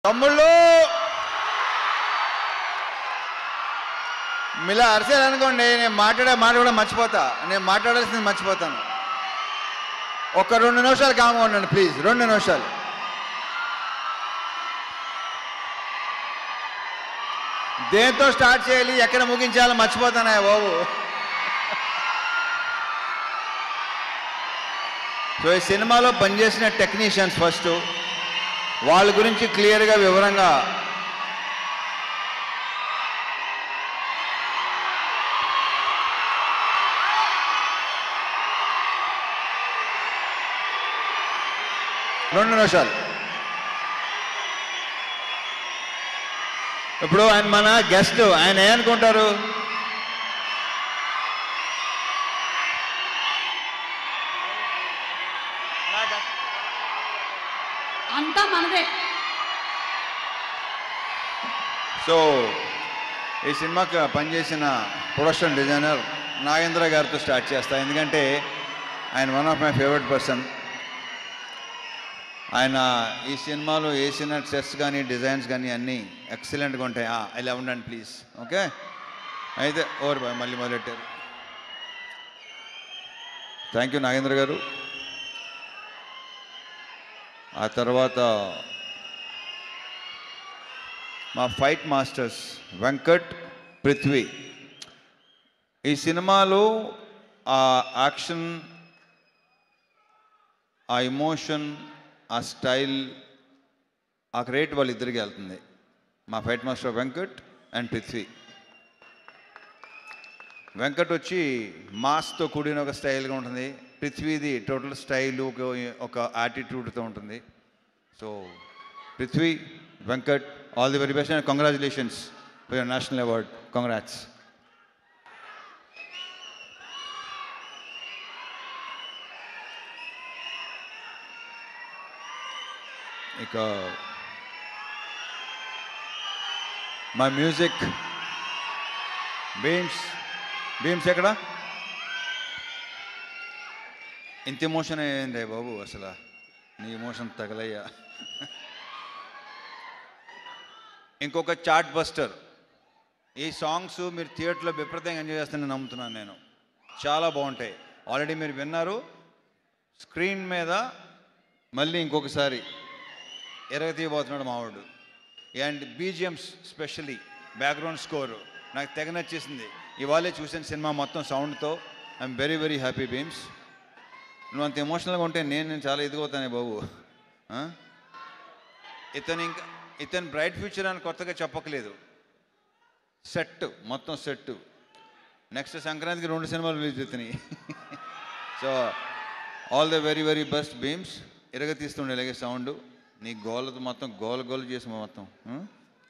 తమ్ముళ్ళు మీలా అరిసేది అనుకోండి, నేను మాట్లాడే మాట కూడా మర్చిపోతా, నేను మాట్లాడాల్సింది మర్చిపోతాను. ఒక 2 నిమిషాలు కామ్గా ఉండండి ప్లీజ్, 2 నిమిషాలు. దేంతో స్టార్ట్ చేయాలి, ఎక్కడ ముగించాలో మర్చిపోతానా బాబు. సో ఈ సినిమాలో పనిచేసిన టెక్నీషియన్స్ ఫస్ట్, వాళ్ళ గురించి క్లియర్గా వివరంగా రెండు నిమిషాలు. ఇప్పుడు ఆయన మన గెస్ట్, ఆయన ఏమనుకుంటారు, అంతా మనదే. సో ఈ సినిమాకి పనిచేసిన ప్రొడక్షన్ డిజైనర్ నాగేంద్ర గారితో స్టార్ట్ చేస్తా, ఎందుకంటే ఆయన one of my favourite person. ఆయన ఈ సినిమాలో వేసిన సెట్స్ కానీ డిజైన్స్ కానీ అన్నీ ఎక్సలెంట్గా ఉంటాయి. ఇలా ఉండండి ప్లీజ్. ఓకే, అయితే ఓవర్ బాయ్, మళ్ళీ మొదలెట్టారు. థ్యాంక్ యూ నాగేంద్ర గారు. ఆ తర్వాత మా ఫైట్ మాస్టర్స్ వెంకట్, పృథ్వీ. ఈ సినిమాలో ఆ యాక్షన్, ఆ ఎమోషన్, ఆ స్టైల్, ఆ క్రియేట్ వాళ్ళిద్దరికి వెళ్తుంది. మా fight master Venkat and Prithvi. Venkat వచ్చి మాస్తో కూడిన ఒక స్టైల్గా ఉంటుంది, పృథ్వీది టోటల్ స్టైలు ఒక యాటిట్యూడ్తో ఉంటుంది. So Prithvi, Venkat, all the very best and congratulations for your national award. Congrats. ఇక మా మ్యూజిక్ భీమ్స్ ఎక్కడ? ఇంత ఎమోషన్ అయ్యింది బాబు, అసలు నీ ఎమోషన్ తగలయ్యా. ఇంకొక చార్ట్ బస్టర్. ఈ సాంగ్స్ మీరు థియేటర్లో విపరీతంగా ఎంజాయ్ చేస్తానని నమ్ముతున్నాను నేను. చాలా బాగుంటాయి. ఆల్రెడీ మీరు విన్నారు. స్క్రీన్ మీద మళ్ళీ ఇంకొకసారి ఎరగతీయబోతున్నాడు మావాడు. And BGMs, specially background score నాకు తెగ నచ్చేసింది. ఇవాళే చూసిన సినిమా మొత్తం సౌండ్తో. I'm very very happy Bheems. నువ్వు అంత ఎమోషనల్గా ఉంటే నేను చాలా ఎదిగవుతానే బాబు. ఇతను బ్రైట్ ఫ్యూచర్ అని కొత్తగా చెప్పకలేదు. సెట్, మొత్తం సెట్. నెక్స్ట్ సంక్రాంతికి 2 సినిమాలు రిలీజ్ అవుతున్నాయి. So all the very very best Bheems. ఎరగతీస్తుండే ఇలాగే సౌండ్. నీ గోలతో మొత్తం గోల చేసి మొత్తం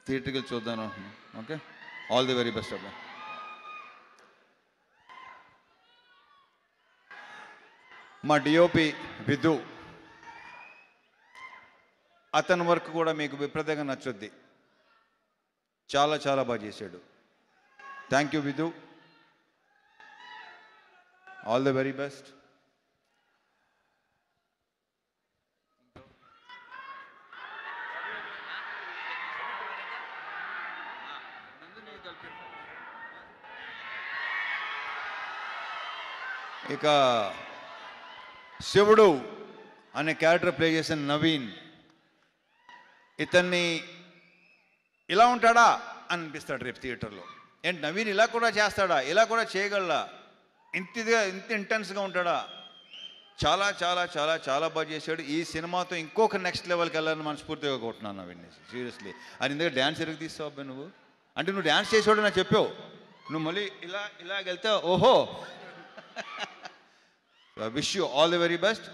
థియేటర్కి వెళ్ళి చూద్దాం అనుకుంటున్నాను. Okay, all the very best అబ్బా. మా డిఓపి విధు, అతని వర్క్ కూడా మీకు విపరీతంగా నచ్చుద్ది. చాలా చాలా బాగా చేశాడు. Thank you Vidhu, all the very best. ఇక శివుడు అనే క్యారెక్టర్ ప్లే చేసిన నవీన్, ఇతన్ని ఇలా ఉంటాడా అని అనిపిస్తాడు రేపు థియేటర్లో. ఏంటి నవీన్ ఇలా కూడా చేస్తాడా, ఇలా కూడా చేయగలడా, ఇంత ఇంటెన్స్గా ఉంటాడా. చాలా చాలా చాలా చాలా బాగా చేశాడు. ఈ సినిమాతో ఇంకొక నెక్స్ట్ లెవెల్కి వెళ్ళాలని మనస్ఫూర్తిగా కొట్టున్నాను నవీన్, సీరియస్లీ. అది ఇందులో డ్యాన్స్ ఎరుగు తీస్తావు అబ్బాయి నువ్వు. అంటే నువ్వు డ్యాన్స్ చేసేవాడు నాకు చెప్పావు, నువ్వు మళ్ళీ ఇలా వెళ్తావు. ఓహో, wish you all the very best.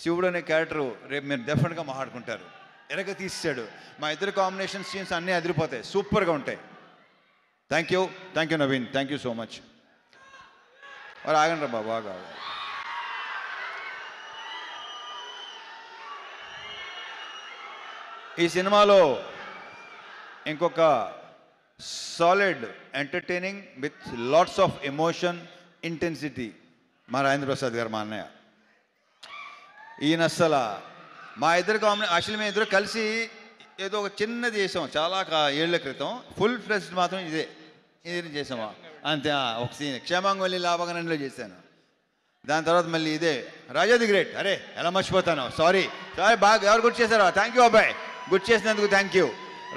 శివుడు అనే క్యారెక్టరు రేపు మీరు డెఫినెట్గా మాట్లాడుకుంటారు. ఎరగ తీసాడు. మా ఇద్దరు కాంబినేషన్ సీన్స్ అన్నీ అదిరిపోతాయి, సూపర్గా ఉంటాయి. Thank you Naveen, thank you so much. మరి ఆగండి రా బాబు, బాగా. ఈ సినిమాలో ఇంకొక solid entertaining with lots of emotion, intensity మా రాజేంద్ర ప్రసాద్ గారు, మా అన్నయ్య. ఈయన అస్సలు మా ఇద్దరు కాంబినేషన్. యాక్చువల్లీ మేము ఇద్దరు కలిసి ఏదో ఒక చిన్నది చేసాం చాలా ఏళ్ల క్రితం. ఫుల్ ఫ్లెజ్డ్ మాత్రం ఇదే చేసామా అంతే. ఒక సీన్ క్షేమాంగవల్లి లాభగనంలో చేశాను. దాని తర్వాత మళ్ళీ ఇదే రాజా ది గ్రేట్. అరే ఎలా మర్చిపోతాను, సారీ బాగా ఎవరు గుర్తు చేశారో థ్యాంక్ యూ అబ్బాయి, గుర్తు చేసినందుకు thank you.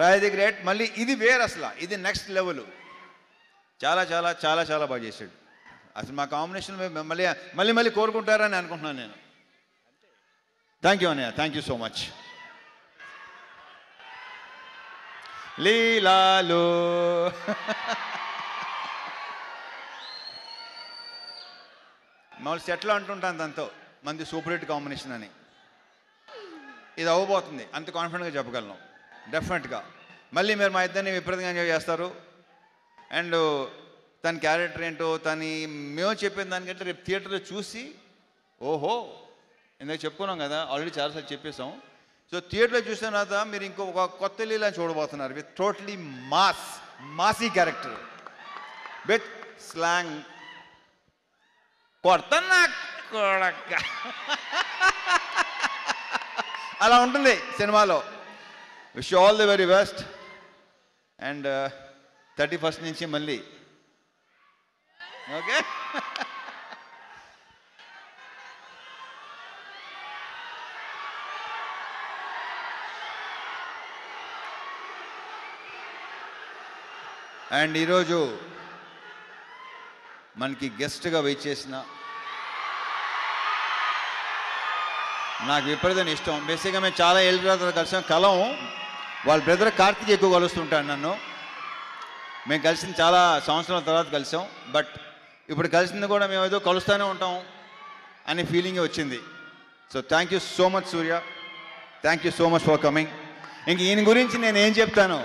Raja the great మళ్ళీ ఇది వేరు, అసలు ఇది నెక్స్ట్ లెవెల్. చాలా చాలా చాలా చాలా బాగా చేశాడు. అసలు మా కాంబినేషన్ మళ్ళీ మళ్ళీ మళ్ళీ కోరుకుంటారని అనుకుంటున్నాను నేను. థ్యాంక్ యూ అన్నయ్య, థ్యాంక్ యూ సో మచ్. లీలాలు మామూలు సెట్లో అంటుంటాను దాంతో మంది సూపర్ హిట్ కాంబినేషన్ అని. ఇది అవ్వబోతుంది, అంత కాన్ఫిడెంట్గా చెప్పగలను డెఫినెట్గా. మళ్ళీ మీరు మా ఇద్దరిని విపరీతంగా ఎంజాయ్ చేస్తారు. అండ్ తన క్యారెక్టర్ ఏంటో మేము చెప్పిన దానికంటే రేపు థియేటర్లో చూసి ఓహో ఇందాక చెప్పుకున్నాం కదా, ఆల్రెడీ చాలాసార్లు చెప్పేసాం. సో థియేటర్లో చూసిన తర్వాత మీరు ఒక కొత్త లీలా చూడబోతున్నారు with totally massy character with slang. కొడతన్నా కొడక అలా ఉంటుంది సినిమాలో. Wish all the very best. And 31st నుంచి మళ్ళీ ఓకే. అండ్ ఈరోజు మనకి గెస్ట్గా వెయిట్ చేసిన నాకు విపరీతమైన ఇష్టం. బేసిక్గా మేము చాలా ఏళ్ళ తర్వాత కలిసాం. వాళ్ళ బ్రదర్ కార్తీక్ ఎక్కువ కలుస్తుంటాడు నన్ను. మేము కలిసిన చాలా సంవత్సరాల తర్వాత కలిసాం. బట్ ఇప్పుడు కలిసింది కూడా మేము ఏదో కలుస్తూనే ఉంటాం అనే ఫీలింగ్ వచ్చింది. So thank you so much Surya, thank you so much for coming. ఇంక ఈయన గురించి నేను ఏం చెప్తాను,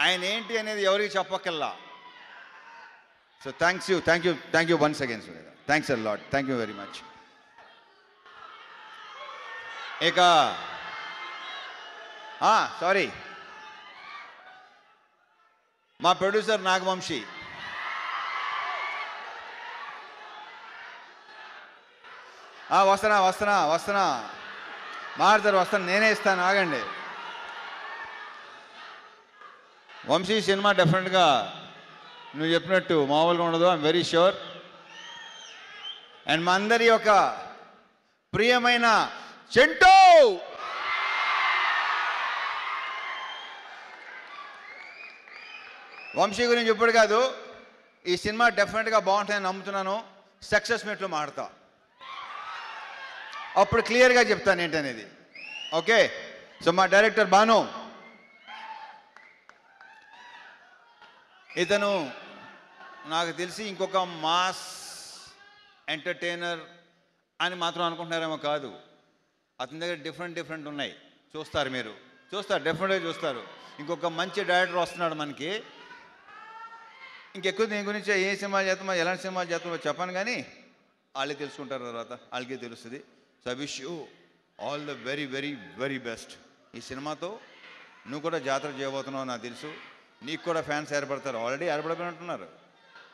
ఆయన ఏంటి అనేది ఎవరికి చెప్పక్కల్లా. So thank you once again Surya, thanks a lot, thank you very much. ఇక సారీ మా ప్రొడ్యూసర్ నాగవంశీ. వస్తున్నా మారుతారు, వస్తాను, నేనే ఇస్తాను, ఆగండి. వంశీ సినిమా డెఫినెట్గా నువ్వు చెప్పినట్టు మామూలుగా ఉండదు, ఐఎమ్ వెరీ ష్యూర్. అండ్ మా అందరి యొక్క ప్రియమైన చెంటూ వంశీ గురించి ఇప్పుడు కాదు, ఈ సినిమా డెఫినెట్గా బాగుంటుందని నమ్ముతున్నాను. సక్సెస్ మీట్లో మాడతా, అప్పుడు క్లియర్గా చెప్తాను ఏంటనేది. ఓకే. సో మా డైరెక్టర్ భాను, ఇతను నాకు తెలిసి ఇంకొక మాస్ ఎంటర్టైనర్ అని మాత్రం అనుకుంటున్నారేమో కాదు. అతని దగ్గర డిఫరెంట్ ఉన్నాయి, చూస్తారు, మీరు చూస్తారు, డెఫినెట్గా చూస్తారు. ఇంకొక మంచి డైరెక్టర్ వస్తున్నాడు మనకి. ఇంకెక్కువ దీని గురించి ఏ సినిమాలు చేస్తామో ఎలాంటి సినిమాలు చేస్తామో చెప్పాను, కానీ వాళ్ళే తెలుసుకుంటారు, తర్వాత వాళ్ళకే తెలుస్తుంది. So I wish you all the very very very best. ఈ సినిమాతో నువ్వు కూడా జాతర చేయబోతున్నావు నాకు తెలుసు. నీకు కూడా ఫ్యాన్స్ ఏర్పడతారు, ఆల్రెడీ ఏర్పడిపోయినట్టున్నారు.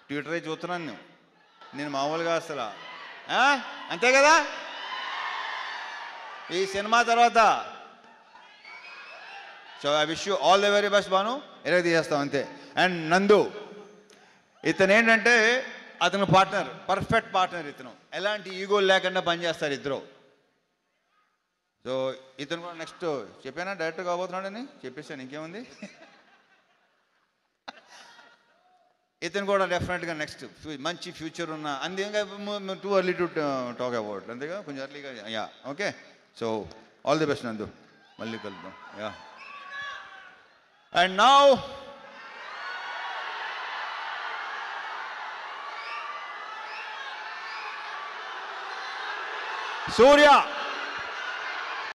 ట్విట్టర్ అయి చూస్తున్నాను నేను మామూలుగా అసలు. అంతే కదా, ఈ సినిమా తర్వాత. So I wish you all the very best Bhanu. ఎలా తీసేస్తాం అంతే. అండ్ నందు, ఇతను ఏంటంటే అతను పార్ట్నర్, పర్ఫెక్ట్ పార్ట్నర్. ఇతను ఎలాంటి ఈగోలు లేకుండా పనిచేస్తారు ఇద్దరు. సో ఇతను కూడా నెక్స్ట్ చెప్పానా డైరెక్టర్ కాబోతున్నాడని చెప్పేసాను, ఇంకేముంది. ఇతను కూడా డెఫినెట్గా నెక్స్ట్ మంచి ఫ్యూచర్ ఉన్న, అంతేగా too early to talk about, అంతేగా కొంచెం ఎర్లీగా. Yeah okay. So all the best నందు, మళ్ళీ కలుద్దాం. యా. And now Surya.